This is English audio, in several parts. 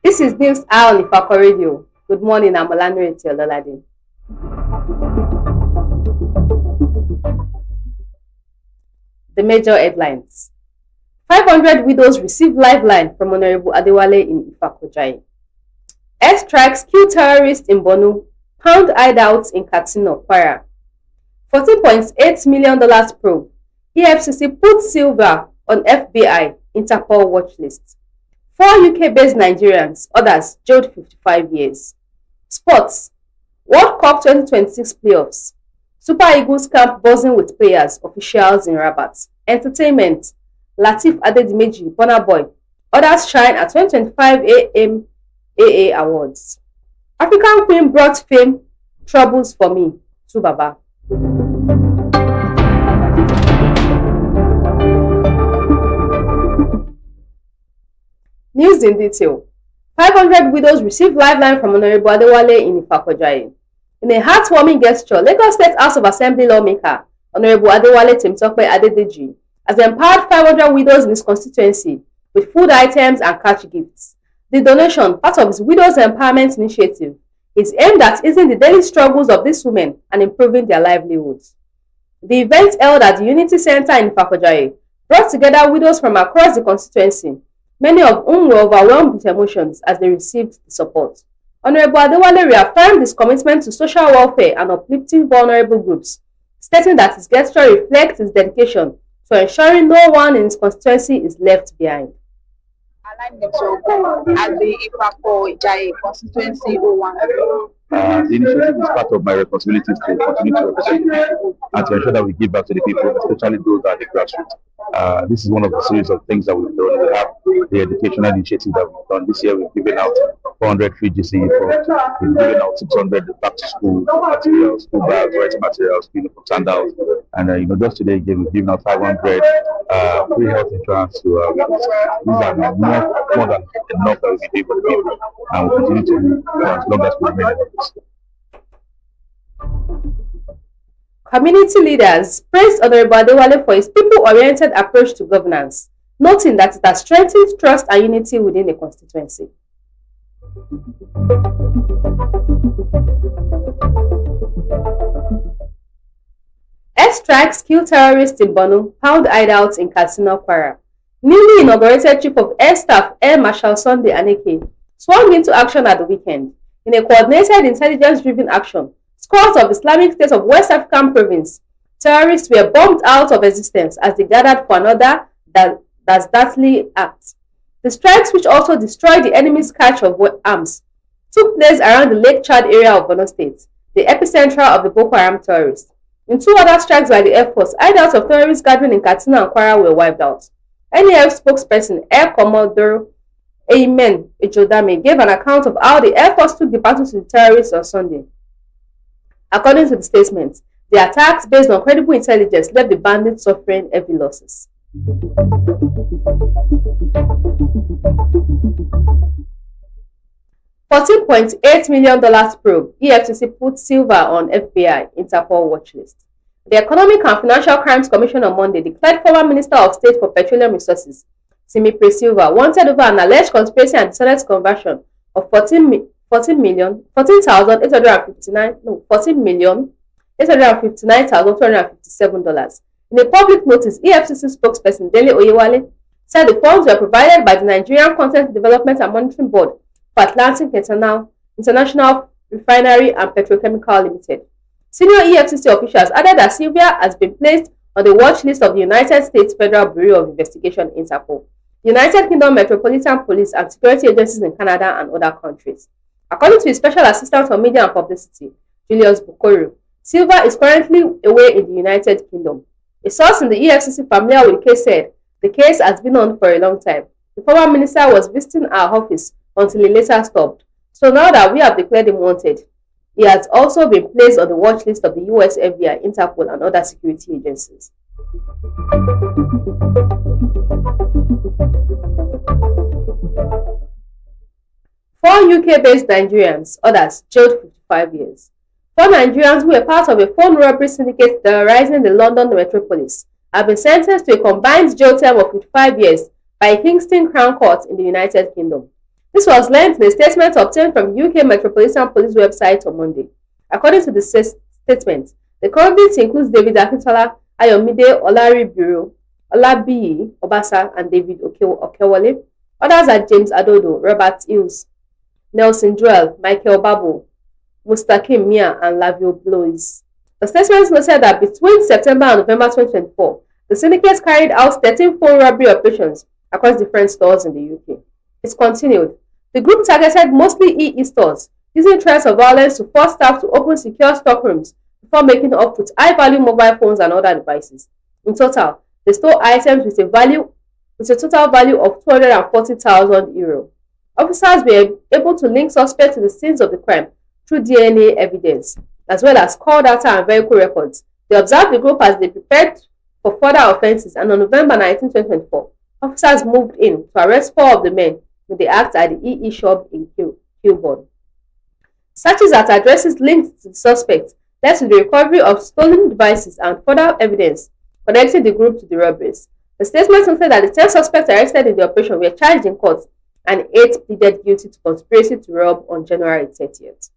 This is News Hour on Ifako Radio. Good morning, I'm Olanireti Ololade. The major headlines. 500 widows receive lifeline from Honorable Adewale in Ifako Jai. Air strikes kill terrorists in Borno, pound hideouts in Katsina, Kwara. $14.8 million probe. EFCC put silver on FBI Interpol watch list. 4 UK-based Nigerians, others jailed 55 years. Sports. World Cup 2026 playoffs. Super Eagles camp buzzing with players, officials in Rabat. Entertainment. Lateef Adedimeji, Burna Boy. Others shine at 2025 AMAA Awards. African Queen brought fame, troubles for me. To Baba. News in detail. 500 widows receive lifeline from Honorable Adewale in Ifako Jai. In a heartwarming gesture, Lagos State House of Assembly lawmaker Honorable Adewale Temitope Adedeji has empowered 500 widows in his constituency with food items and cash gifts. The donation, part of his Widows Empowerment Initiative, is aimed at easing the daily struggles of these women and improving their livelihoods. The event held at the Unity Center in Ifako Jai brought together widows from across the constituency, many of whom were overwhelmed with emotions as they received the support. Honorable Adewale reaffirmed his commitment to social welfare and uplifting vulnerable groups, stating that his gesture reflects his dedication to ensuring no one in his constituency is left behind. Alignment at the Ifako Jai constituency 01. The initiative is part of my responsibilities to continue to represent the people and to ensure that we give back to the people, especially those at the grassroots. This is one of the series of things that we've done. We have the educational initiative that we've done. This year we've given out 400 free GCE forms. We've given out 600 back to school materials, school bags, writing materials, uniform sandals. And just today again, we've given out 500 free health insurance to these are more than enough that we can do for the people. And we'll continue to do as long as we remain in office. Community leaders praised Honorable Adewale for his people-oriented approach to governance, noting that it has strengthened trust and unity within the constituency. Air strikes kill terrorists in Borno, pound hideouts in Katsina, Kwara. Newly inaugurated Chief of Air Staff Air Marshal Sunday Aneke swung into action at the weekend. In a coordinated intelligence-driven action, scores of Islamic State of West African province terrorists were bombed out of existence as they gathered for another dastardly act. The strikes, which also destroyed the enemy's cache of arms, took place around the Lake Chad area of Borno State, the epicenter of the Boko Haram terrorists. In 2 other strikes by the Air Force, hideouts of terrorists gathering in Katsina and Kwara were wiped out. NAF spokesperson Air Commodore Amen Ejodame gave an account of how the Air Force took the battle to the terrorists on Sunday. According to the statement, the attacks, based on credible intelligence, left the bandits suffering heavy losses. $14.8 million probe. EFCC put silver on FBI Interpol watch list. The Economic and Financial Crimes Commission on Monday declared former Minister of State for Petroleum Resources Simi Silva wanted over an alleged conspiracy and dishonest conversion of $14,859,257. In a public notice, EFCC spokesperson Dele Oyewale said the funds were provided by the Nigerian Content Development and Monitoring Board for Atlantic International Refinery and Petrochemical Limited. Senior EFCC officials added that Sylvia has been placed on the watch list of the United States Federal Bureau of Investigation Interpol, United Kingdom Metropolitan Police and security agencies in Canada and other countries. According to his Special Assistant for Media and Publicity, Julius Bukoru, Silva is currently away in the United Kingdom. A source in the EFCC familiar with the case said the case has been on for a long time. The former minister was visiting our office until he later stopped. So now that we have declared him wanted, he has also been placed on the watch list of the US FBI, Interpol, and other security agencies. Four UK-based Nigerians, others, jailed 55 years. Four Nigerians who were part of a phone robbery syndicate terrorizing the London metropolis have been sentenced to a combined jail term of 55 years by Kingston Crown Court in the United Kingdom. This was learned in a statement obtained from UK Metropolitan Police website on Monday. According to the statement, the convicts includes David Akintola, Ayomide Olaribiru, Olabiyi Obasa, and David Okewole. Others are James Adodo, Robert Hills, Nelson Joel, Michael Babu, Mustakim Mia, and Lavio Blois. The statement noted that between September and November 2024, the syndicate carried out 13 phone robbery operations across different stores in the UK. It continued, the group targeted mostly EE stores, using threats of violence to force staff to open secure stockrooms before making off with high-value mobile phones and other devices. In total, they stole items with a total value of €240,000. Officers were able to link suspects to the scenes of the crime through DNA evidence, as well as call data and vehicle records. They observed the group as they prepared for further offences, and on November 19, 2024, officers moved in to arrest four of the men with the act at the EE shop in Kilburn. Searches at addresses linked to the suspects led to the recovery of stolen devices and further evidence connecting the group to the robberies. The statement noted that the 10 suspects arrested in the operation were charged in court and 8 pleaded guilty to conspiracy to rob on January 30th.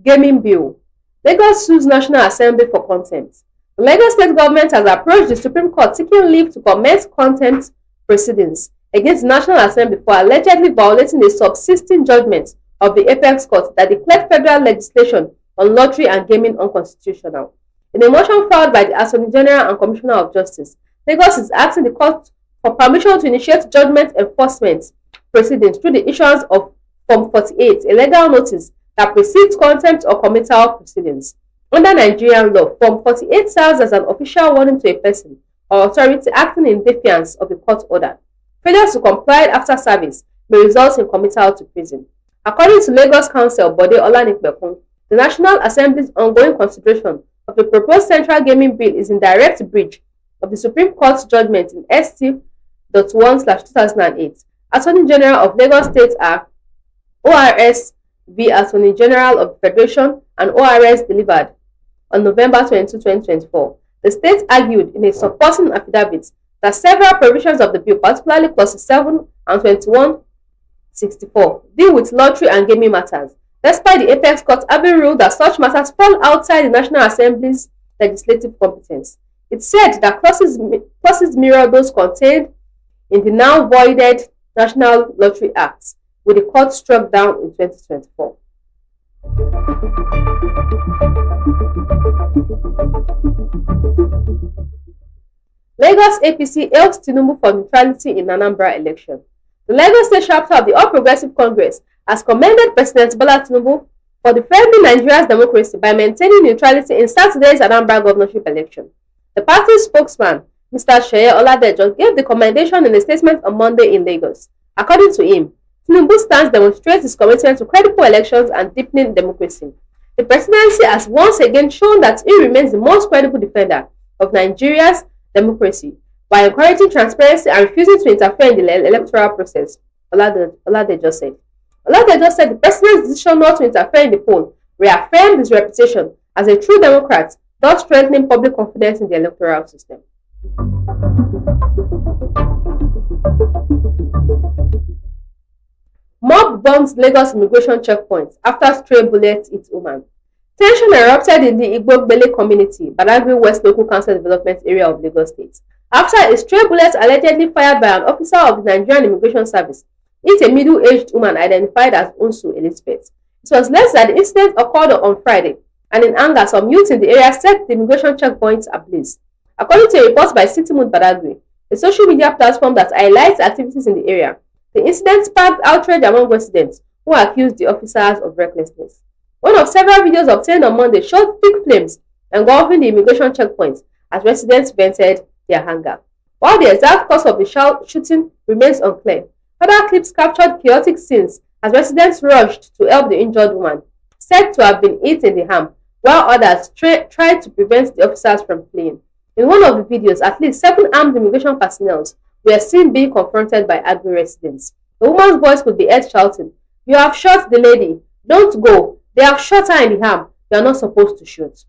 Gaming Bill. Lagos sues National Assembly for contempt. The Lagos State government has approached the Supreme Court seeking leave to commence contempt proceedings against the National Assembly for allegedly violating a subsisting judgment of the Apex Court that declared federal legislation on lottery and gaming unconstitutional. In a motion filed by the Attorney General and Commissioner of Justice, Lagos is asking the court for permission to initiate judgment enforcement proceedings through the issuance of Form 48, a legal notice that precedes contempt or committal proceedings. Under Nigerian law, Form 48 serves as an official warning to a person or authority acting in defiance of a court order. Failure to comply after service may result in committal to prison. According to Lagos Council Bode Olanireti, the National Assembly's ongoing consideration of the proposed Central Gaming Bill is in direct breach of the Supreme Court's judgment in ST.1/2008. Attorney General of Lagos State are ORS v. Attorney General of the Federation and ORS delivered on November 22, 2024. The state argued in a supporting affidavit that several provisions of the bill, particularly clauses 7 and 2164, deal with lottery and gaming matters, despite the Apex Court having ruled that such matters fall outside the National Assembly's legislative competence. It said that clauses mirror those contained in the now voided National Lottery Act, with the court struck down in 2024. Lagos APC hails Tinubu for neutrality in Anambra election. The Lagos State chapter of the All Progressive Congress has commended President Bola Tinubu for defending Nigeria's democracy by maintaining neutrality in Saturday's Anambra governorship election. The party's spokesman, Mr. Sheye Oladejo, gave the commendation in a statement on Monday in Lagos. According to him, Tinubu's stance demonstrates his commitment to credible elections and deepening democracy. The presidency has once again shown that he remains the most credible defender of Nigeria's democracy by encouraging transparency and refusing to interfere in the electoral process, Oladejo said. Oladejo said the president's decision not to interfere in the poll reaffirmed his reputation as a true Democrat, thus strengthening public confidence in the electoral system. Mob bombs Lagos immigration checkpoints after stray bullet hit woman. Tension erupted in the Igbogbele community, Badagry West Local Council Development Area of Lagos State, after a stray bullet allegedly fired by an officer of the Nigerian Immigration Service hit a middle-aged woman identified as Unsu Elizabeth. It was less that the incident occurred on Friday, and in anger, some youths in the area set the immigration checkpoints ablaze. According to a report by City Mood Badagry, a social media platform that highlights activities in the area, the incident sparked outrage among residents who accused the officers of recklessness. One of several videos obtained on Monday showed thick flames engulfing the immigration checkpoints as residents vented their anger. While the exact cause of the shooting remains unclear, other clips captured chaotic scenes as residents rushed to help the injured woman, said to have been hit in the arm, while others tried to prevent the officers from fleeing. In one of the videos, at least 7 armed immigration personnel were seen being confronted by angry residents. The woman's voice could be heard shouting, "You have shot the lady. Don't go. They have shot her in the arm. You are not supposed to shoot."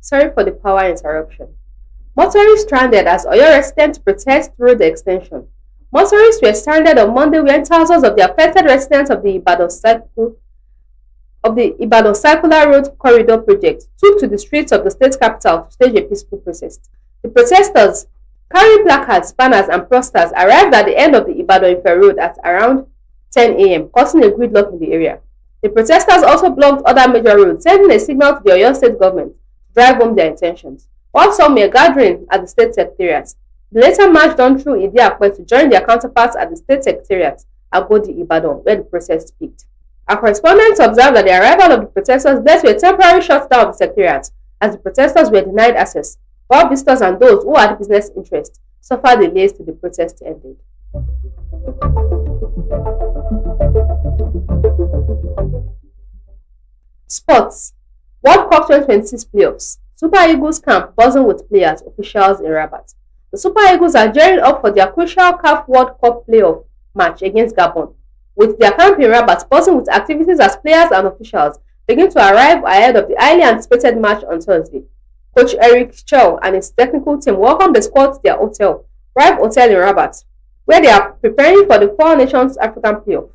Sorry for the power interruption. Motorists stranded as Oyo residents protest road extension. Motorists were stranded on Monday when thousands of the affected residents of the Ibadan Circular Road Corridor project took to the streets of the state capital to stage a peaceful protest. The protesters, carrying placards, banners, and posters, arrived at the end of the Ibadan Ife Road at around 10 a.m., causing a gridlock in the area. The protesters also blocked other major roads, sending a signal to the Oyo state government to drive home their intentions. While some were gathering at the state secretariat, they later marched on through Idi-Akwe to join their counterparts at the state secretariat, Agodi, Ibadan, where the protest peaked. Our correspondents observed that the arrival of the protesters led to a temporary shutdown of the secretariat, as the protesters were denied access, while visitors and those who had business interests suffered delays till the protest ended. Sports. World Cup 2026 playoffs. Super Eagles camp buzzing with players, officials in Rabat. The Super Eagles are gearing up for their crucial CAF World Cup playoff match against Gabon, with their camp in Rabat buzzing with activities as players and officials begin to arrive ahead of the highly anticipated match on Thursday. Coach Eric Chell and his technical team welcomed the squad to their hotel, Rive Hotel in Rabat, where they are preparing for the Four Nations African playoff.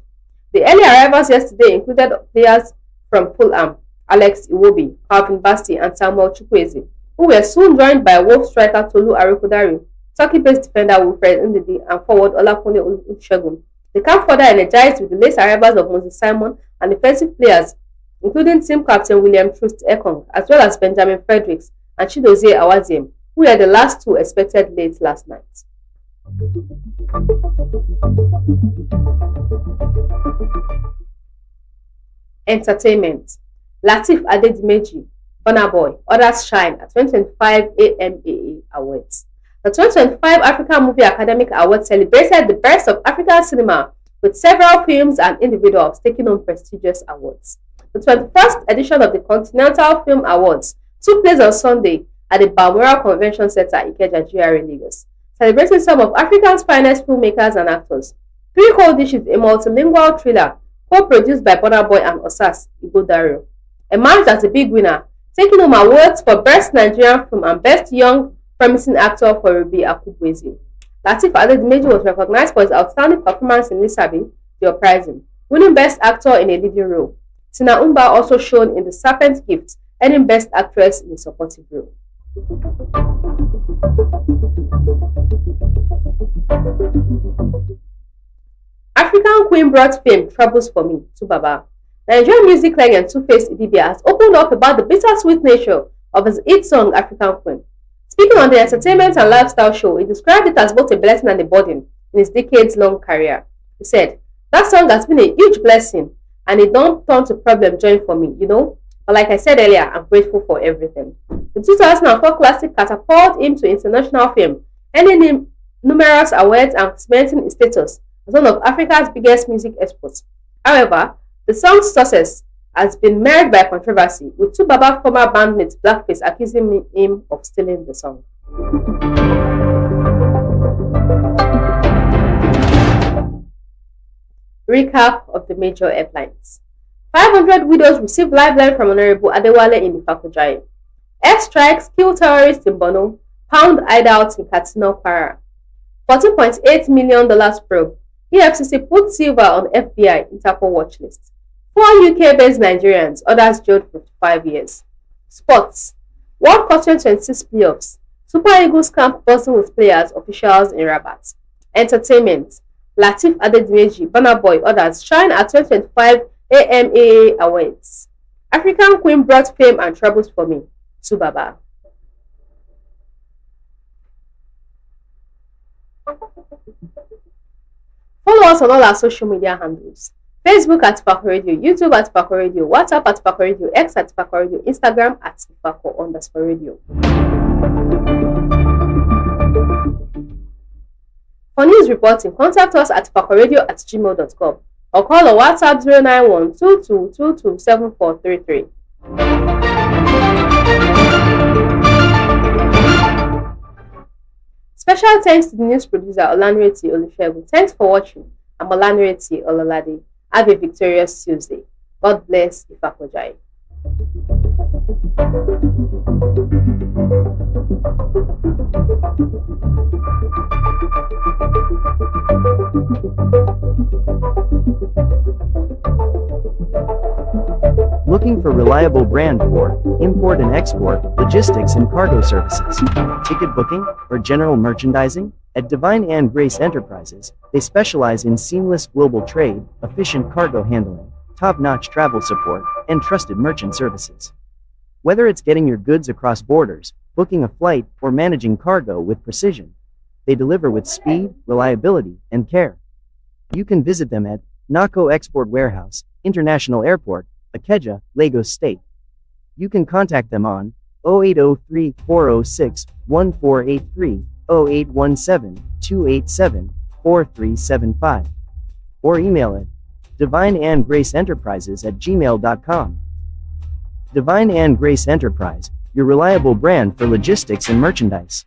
The early arrivals yesterday included players from Fulham, Alex Iwobi, Calvin Bassey, and Samuel Chukwueze, who were soon joined by Wolf striker Tolu Arokodare, Turkey-based defender Wilfred Ndidi, and forward Olakunle Olusegun. The camp further energized with the late arrivals of Moses Simon and defensive players, including team captain William Troost Ekong, as well as Benjamin Fredericks and Chidozie Awaziem, who were the last two expected late last night. Entertainment. Lateef Adedimeji, Burna Boy, others shine at 2025 AMAA Awards. The 2025 African Movie Academic Awards celebrated the best of African cinema, with several films and individuals taking home prestigious awards. The 21st edition of the Continental Film Awards took place on Sunday at the Balmoral Convention Center, Ikeja, GRA, Lagos, celebrating some of Africa's finest filmmakers and actors. Three Cold Dishes, a multilingual thriller co-produced by Burna Boy and Osas Ighodaro, emerged as a big winner, taking home awards for Best Nigerian Film and Best Young Promising Actor for Ruby Akubweze. Lateef Adedimeji was recognized for his outstanding performance in Lisabi, The Uprising, winning Best Actor in a Leading Role. Tina Umba also shone in The Serpent Gift, earning Best Actress in a Supportive Role. African Queen brought fame, troubles for me, to Baba. Nigerian music legend Two-Face Idibia has opened up about the bittersweet nature of his hit song African Queen. Speaking on the entertainment and lifestyle show, he described it as both a blessing and a burden in his decades-long career. He said, "That song has been a huge blessing and it don't turn to problem join for me, you know. But like I said earlier, I'm grateful for everything." The 2004 classic catapulted him to international fame, earning him numerous awards and cementing his status as one of Africa's biggest music exports. However, the song's success has been marred by controversy, with two Baba former bandmates Blackface accusing him of stealing the song. Recap of the major headlines. 500 widows receive lifeline from Honorable Adewale in Ifako Jai. Air strikes kill terrorists in Bono, pound hideouts in Katsina Kwara. $14.8 million probe. EFCC put silver on FBI Interpol watch list. 4 UK-based Nigerians, others jailed 55 years. Sports. World Cup 2026 playoffs. Super Eagles camp buzzing with players, officials in Rabat. Entertainment. Lateef Adedimeji, Burna Boy, others shine at 2025 AMAA Awards. African Queen brought fame and troubles for me, to Baba. Follow us on all our social media handles. Facebook at Ifako Radio, YouTube at Ifako Radio, WhatsApp at Ifako Radio, X at Ifako Radio, Instagram at Ifako_radio. For news reporting, contact us at ifakoradio@gmail.com or call or WhatsApp 091-2222-7433. Special thanks to the news producer Olanireti Ololade. Thanks for watching. I'm Olanireti Ololade. Have a victorious Tuesday. God bless Ifako Jai. Looking for reliable brand for import and export, logistics and cargo services, ticket booking, or general merchandising? At Divine and Grace Enterprises, they specialize in seamless global trade, efficient cargo handling, top-notch travel support, and trusted merchant services. Whether it's getting your goods across borders, booking a flight, or managing cargo with precision, they deliver with speed, reliability, and care. You can visit them at Nako Export Warehouse, International Airport, Ikeja, Lagos State. You can contact them on 0803-406-1483, 0817-287-4375, or email it divineandgraceenterprises@gmail.com. Divine and Grace Enterprise, your reliable brand for logistics and merchandise.